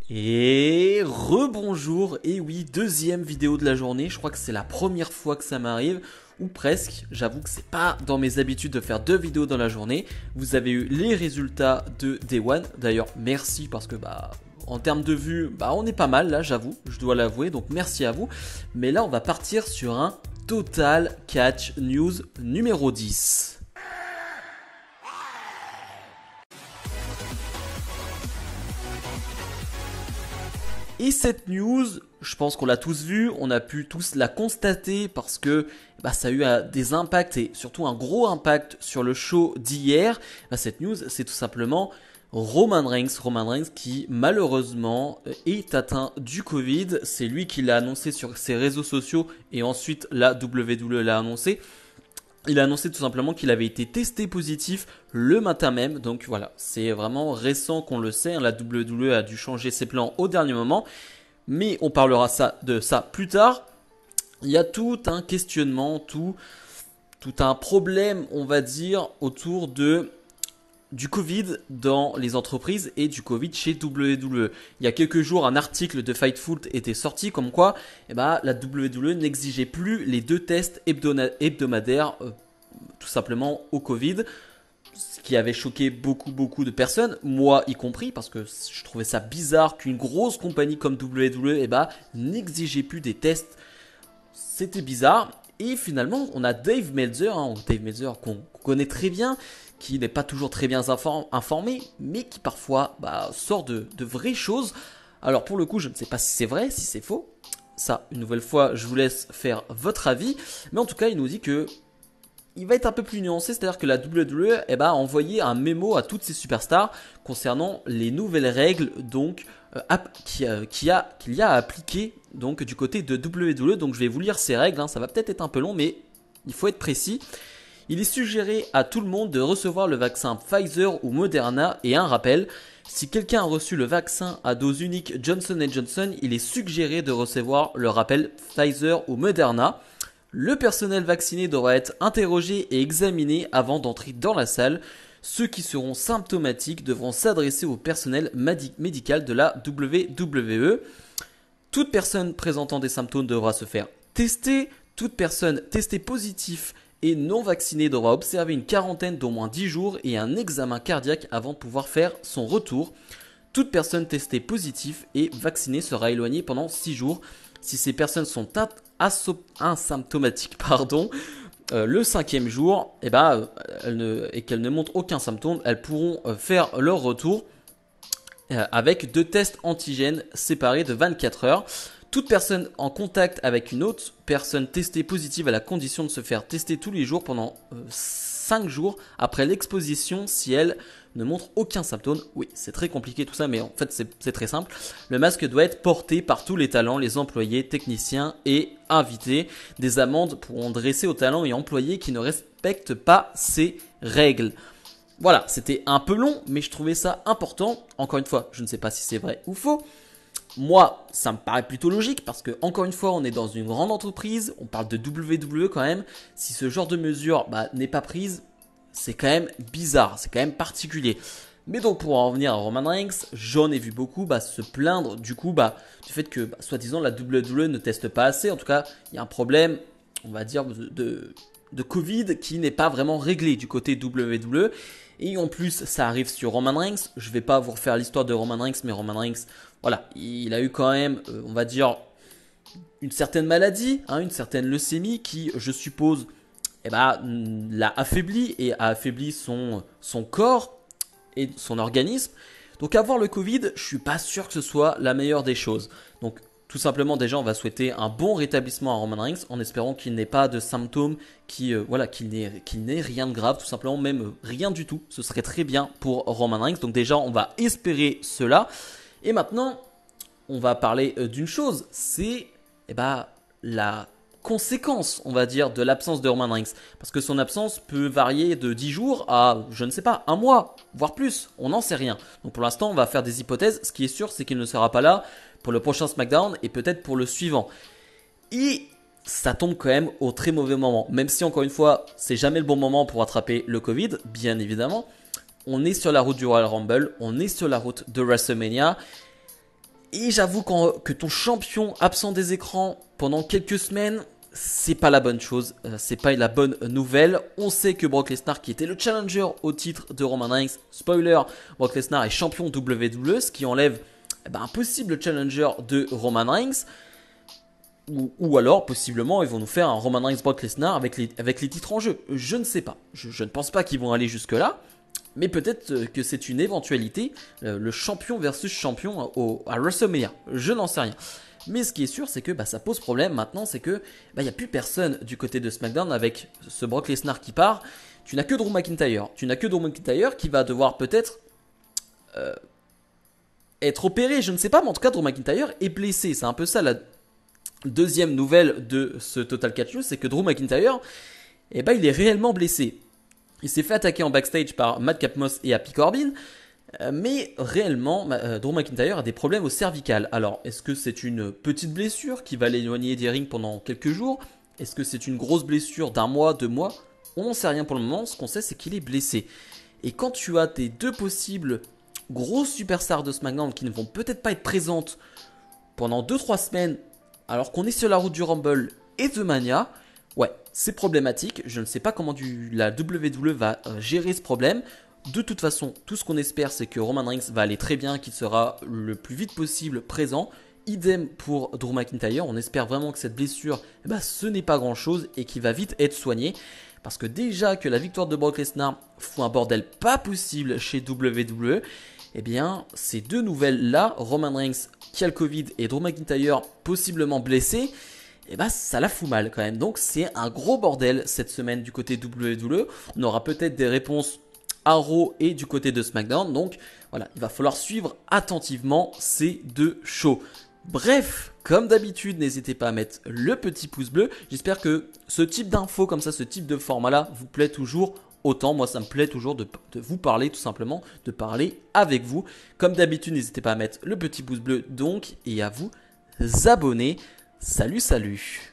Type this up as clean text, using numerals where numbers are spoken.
Et rebonjour, et oui, deuxième vidéo de la journée, je crois que c'est la première fois que ça m'arrive, ou presque, j'avoue que c'est pas dans mes habitudes de faire deux vidéos dans la journée. Vous avez eu les résultats de Day One, d'ailleurs merci parce que en termes de vues, on est pas mal là, j'avoue, je dois l'avouer, donc merci à vous. Mais là on va partir sur un Total Catch News numéro 10. Et cette news, je pense qu'on l'a tous vue, on a pu tous la constater parce que ça a eu des impacts et surtout un gros impact sur le show d'hier. Cette news, c'est tout simplement Roman Reigns qui malheureusement est atteint du Covid. C'est lui qui l'a annoncé sur ses réseaux sociaux et ensuite la WWE l'a annoncé. Il a annoncé tout simplement qu'il avait été testé positif le matin même. Donc voilà, c'est vraiment récent qu'on le sait. La WWE a dû changer ses plans au dernier moment. Mais on parlera de ça plus tard. Il y a tout un questionnement, tout un problème, on va dire, autour du Covid dans les entreprises et du Covid chez WWE. Il y a quelques jours, un article de Fightful était sorti comme quoi la WWE n'exigeait plus les 2 tests hebdomadaires tout simplement au Covid, ce qui avait choqué beaucoup de personnes, moi y compris, parce que je trouvais ça bizarre qu'une grosse compagnie comme WWE n'exigeait plus des tests. C'était bizarre. Et finalement, on a Dave Meltzer qu'on connaît très bien, qui n'est pas toujours très bien informé, mais qui parfois sort de vraies choses. Alors pour le coup, je ne sais pas si c'est vrai, si c'est faux. Ça, une nouvelle fois, je vous laisse faire votre avis. Mais en tout cas, il nous dit que il va être un peu plus nuancé, c'est-à-dire que la WWE a envoyé un mémo à toutes ses superstars concernant les nouvelles règles donc qu'il y a à appliquer donc du côté de WWE. Donc je vais vous lire ces règles, ça va peut-être être un peu long, mais il faut être précis. Il est suggéré à tout le monde de recevoir le vaccin Pfizer ou Moderna et un rappel, si quelqu'un a reçu le vaccin à dose unique Johnson & Johnson, il est suggéré de recevoir le rappel Pfizer ou Moderna. Le personnel vacciné devra être interrogé et examiné avant d'entrer dans la salle. Ceux qui seront symptomatiques devront s'adresser au personnel médical de la WWE. Toute personne présentant des symptômes devra se faire tester. Toute personne testée positive et non vaccinée devra observer une quarantaine d'au moins 10 jours et un examen cardiaque avant de pouvoir faire son retour. Toute personne testée positive et vaccinée sera éloignée pendant 6 jours. Si ces personnes sont asymptomatiques, le 5e jour, et qu'elles ne montrent aucun symptôme, elles pourront faire leur retour avec 2 tests antigènes séparés de 24 heures. Toute personne en contact avec une autre personne testée positive a la condition de se faire tester tous les jours pendant 5 jours après l'exposition si elle ne montre aucun symptôme. Oui, c'est très compliqué tout ça, mais en fait c'est très simple. Le masque doit être porté par tous les talents, les employés, techniciens et invités. Des amendes pourront dresser aux talents et employés qui ne respectent pas ces règles. Voilà, c'était un peu long, mais je trouvais ça important. Encore une fois, je ne sais pas si c'est vrai ou faux. Moi, ça me paraît plutôt logique parce que, encore une fois, on est dans une grande entreprise, on parle de WWE quand même. Si ce genre de mesure n'est pas prise, c'est quand même bizarre, c'est quand même particulier. Mais donc pour en revenir à Roman Reigns, j'en ai vu beaucoup se plaindre du coup du fait que soi-disant la WWE ne teste pas assez. En tout cas, il y a un problème, on va dire, de Covid qui n'est pas vraiment réglé du côté WWE. Et en plus, ça arrive sur Roman Reigns. Je vais pas vous refaire l'histoire de Roman Reigns, mais Roman Reigns, voilà, il a eu quand même, on va dire, une certaine maladie, une certaine leucémie qui, je suppose, l'a affaibli et a affaibli son corps et son organisme. Donc avoir le Covid, je suis pas sûr que ce soit la meilleure des choses. Donc tout simplement déjà on va souhaiter un bon rétablissement à Roman Reigns en espérant qu'il n'ait pas de symptômes, qu'il n'ait rien de grave, tout simplement même rien du tout. Ce serait très bien pour Roman Reigns. Donc déjà on va espérer cela. Et maintenant on va parler d'une chose, c'est la conséquence, on va dire, de l'absence de Roman Reigns. Parce que son absence peut varier de 10 jours à, je ne sais pas, un mois, voire plus. On n'en sait rien. Donc pour l'instant, on va faire des hypothèses. Ce qui est sûr, c'est qu'il ne sera pas là pour le prochain SmackDown et peut-être pour le suivant. Et ça tombe quand même au très mauvais moment. Même si, encore une fois, c'est jamais le bon moment pour attraper le Covid, bien évidemment. On est sur la route du Royal Rumble, on est sur la route de WrestleMania. Et j'avoue que ton champion absent des écrans pendant quelques semaines, c'est pas la bonne chose, c'est pas la bonne nouvelle. On sait que Brock Lesnar, qui était le challenger au titre de Roman Reigns, spoiler, Brock Lesnar est champion WWE, ce qui enlève un possible challenger de Roman Reigns. Ou alors, possiblement, ils vont nous faire un Roman Reigns Brock Lesnar avec les titres en jeu. Je ne sais pas. Je ne pense pas qu'ils vont aller jusque-là. Mais peut-être que c'est une éventualité, le champion versus champion à WrestleMania. Je n'en sais rien. Mais ce qui est sûr, c'est que ça pose problème maintenant, c'est que il n'y a plus personne du côté de SmackDown avec ce Brock Lesnar qui part. Tu n'as que Drew McIntyre. Tu n'as que Drew McIntyre qui va devoir peut-être être opéré. Je ne sais pas, mais en tout cas, Drew McIntyre est blessé. C'est un peu ça la deuxième nouvelle de ce Total Catch News, c'est que Drew McIntyre, il est réellement blessé. Il s'est fait attaquer en backstage par Madcap Moss et Happy Corbin, mais réellement, Drew McIntyre a des problèmes au cervical. Alors, est-ce que c'est une petite blessure qui va l'éloigner des rings pendant quelques jours? Est-ce que c'est une grosse blessure d'un mois, 2 mois? On n'en sait rien pour le moment. Ce qu'on sait, c'est qu'il est blessé. Et quand tu as tes deux possibles grosses superstars de SmackDown qui ne vont peut-être pas être présentes pendant 2-3 semaines, alors qu'on est sur la route du Rumble et de Mania, ouais, c'est problématique. Je ne sais pas comment la WWE va gérer ce problème. De toute façon, tout ce qu'on espère, c'est que Roman Reigns va aller très bien, qu'il sera le plus vite possible présent. Idem pour Drew McIntyre. On espère vraiment que cette blessure, ce n'est pas grand-chose et qu'il va vite être soigné. Parce que déjà que la victoire de Brock Lesnar fout un bordel pas possible chez WWE, ces deux nouvelles-là, Roman Reigns qui a le Covid et Drew McIntyre possiblement blessé, ça la fout mal quand même. Donc c'est un gros bordel cette semaine du côté WWE. On aura peut-être des réponses à Raw et du côté de SmackDown. Donc voilà, il va falloir suivre attentivement ces deux shows. Bref, comme d'habitude, n'hésitez pas à mettre le petit pouce bleu. J'espère que ce type d'infos comme ça, ce type de format-là vous plaît toujours autant. Moi, ça me plaît toujours de vous parler tout simplement, de parler avec vous. Comme d'habitude, n'hésitez pas à mettre le petit pouce bleu donc et à vous abonner. Salut, salut!